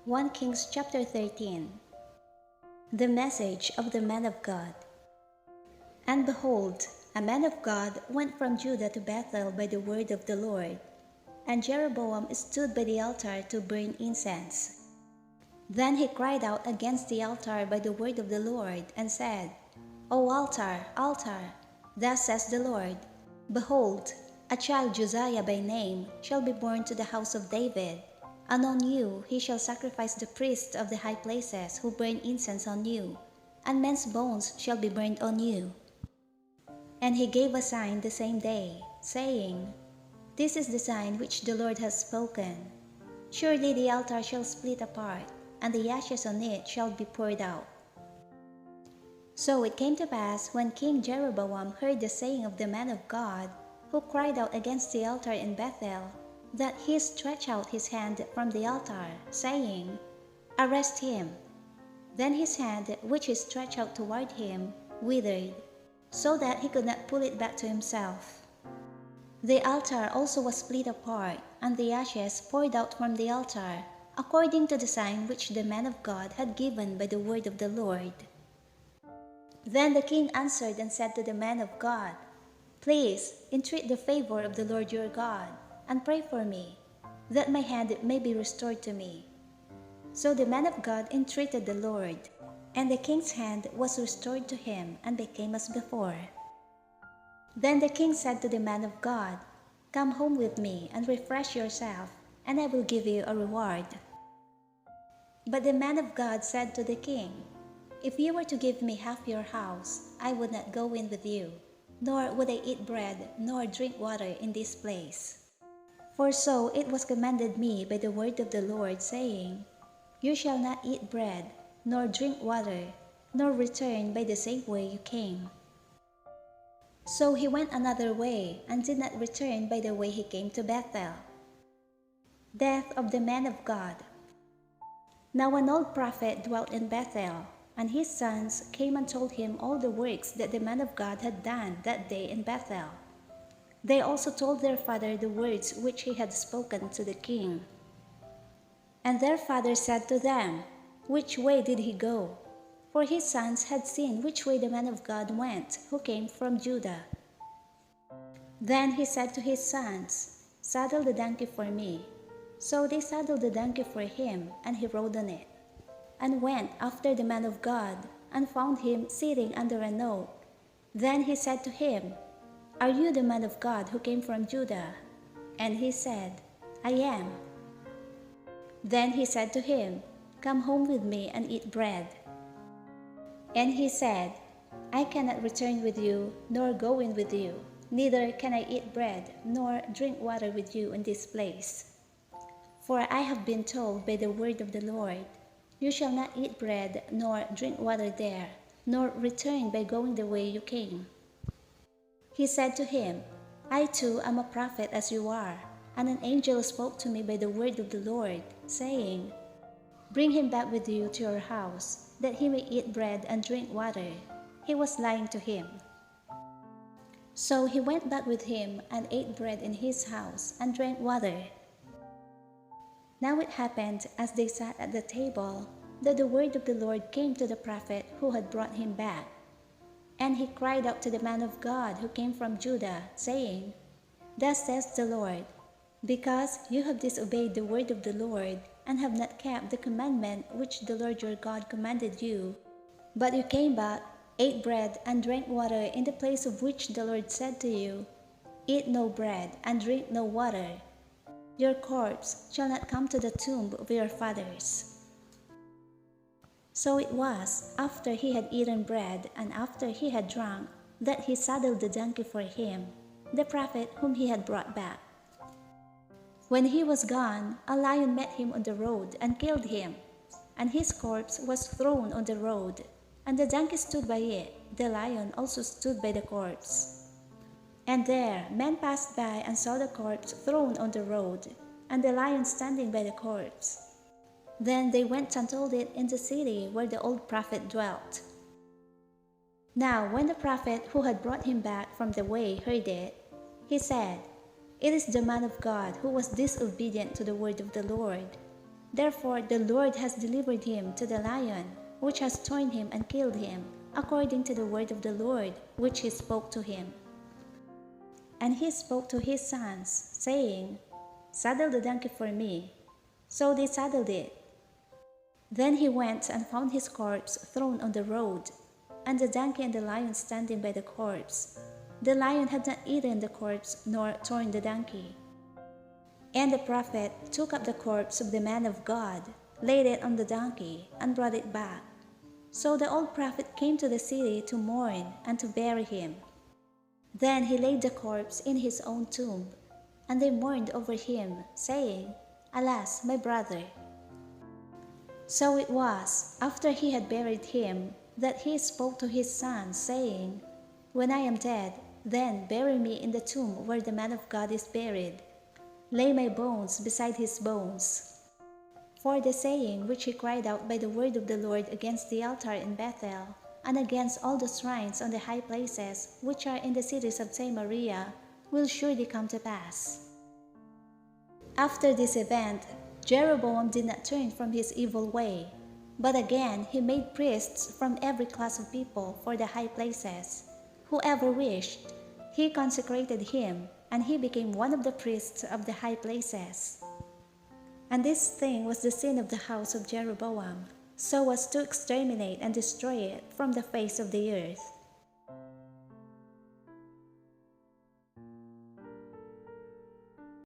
1 Kings chapter 13. The message of the man of God. And behold, a man of God went from Judah to Bethel by the word of the Lord, and Jeroboam stood by the altar to burn incense. Then he cried out against the altar by the word of the Lord, and said, O altar, altar, thus says the Lord, behold, a child Josiah by name shall be born to the house of David, and on you he shall sacrifice the priests of the high places who burn incense on you, and men's bones shall be burned on you. And he gave a sign the same day, saying, This is the sign which the Lord has spoken. Surely the altar shall split apart, and the ashes on it shall be poured out. So it came to pass, when King Jeroboam heard the saying of the man of God, who cried out against the altar in Bethel, that he stretched out his hand from the altar, saying, Arrest him. Then his hand, which he stretched out toward him, withered, so that he could not pull it back to himself. The altar also was split apart, and the ashes poured out from the altar, according to the sign which the man of God had given by the word of the Lord. Then the king answered and said to the man of God, Please entreat the favor of the Lord your God, and pray for me, that my hand may be restored to me. So the man of God entreated the Lord, and the king's hand was restored to him and became as before. Then the king said to the man of God, Come home with me and refresh yourself, and I will give you a reward. But the man of God said to the king, If you were to give me half your house, I would not go in with you, nor would I eat bread nor drink water in this place. For so it was commanded me by the word of the Lord, saying, You shall not eat bread, nor drink water, nor return by the same way you came. So he went another way, and did not return by the way he came to Bethel. Death of the man of God. Now an old prophet dwelt in Bethel, and his sons came and told him all the works that the man of God had done that day in Bethel. They also told their father the words which he had spoken to the king. And their father said to them, Which way did he go? For his sons had seen which way the man of God went, who came from Judah. Then he said to his sons, Saddle the donkey for me. So they saddled the donkey for him, and he rode on it, and went after the man of God, and found him sitting under an oak. Then he said to him, Are you the man of God who came from Judah? And he said, I am. Then he said to him, Come home with me and eat bread. And he said, I cannot return with you, nor go in with you, neither can I eat bread, nor drink water with you in this place. For I have been told by the word of the Lord, You shall not eat bread, nor drink water there, nor return by going the way you came. He said to him, I too am a prophet as you are, and an angel spoke to me by the word of the Lord, saying, Bring him back with you to your house, that he may eat bread and drink water. He was lying to him. So he went back with him and ate bread in his house and drank water. Now it happened, as they sat at the table, that the word of the Lord came to the prophet who had brought him back. And he cried out to the man of God who came from Judah, saying, Thus says the Lord, Because you have disobeyed the word of the Lord, and have not kept the commandment which the Lord your God commanded you, but you came back, ate bread, and drank water in the place of which the Lord said to you, Eat no bread, and drink no water. Your corpse shall not come to the tomb of your fathers. So it was, after he had eaten bread, and after he had drunk, that he saddled the donkey for him, the prophet whom he had brought back. When he was gone, a lion met him on the road and killed him, and his corpse was thrown on the road, and the donkey stood by it, the lion also stood by the corpse. And there men passed by and saw the corpse thrown on the road, and the lion standing by the corpse. Then they went and told it in the city where the old prophet dwelt. Now when the prophet who had brought him back from the way heard it, he said, It is the man of God who was disobedient to the word of the Lord. Therefore the Lord has delivered him to the lion, which has torn him and killed him, according to the word of the Lord, which he spoke to him. And he spoke to his sons, saying, Saddle the donkey for me. So they saddled it. Then he went and found his corpse thrown on the road, and the donkey and the lion standing by the corpse. The lion had not eaten the corpse nor torn the donkey. And the prophet took up the corpse of the man of God, laid it on the donkey, and brought it back. So the old prophet came to the city to mourn and to bury him. Then he laid the corpse in his own tomb, and they mourned over him, saying, Alas, my brother! So it was, after he had buried him, that he spoke to his sons, saying, When I am dead, then bury me in the tomb where the man of God is buried. Lay my bones beside his bones. For the saying which he cried out by the word of the Lord against the altar in Bethel, and against all the shrines on the high places which are in the cities of Samaria, will surely come to pass. After this event, Jeroboam did not turn from his evil way, but again he made priests from every class of people for the high places. Whoever wished, he consecrated him, and he became one of the priests of the high places. And this thing was the sin of the house of Jeroboam, so as to exterminate and destroy it from the face of the earth.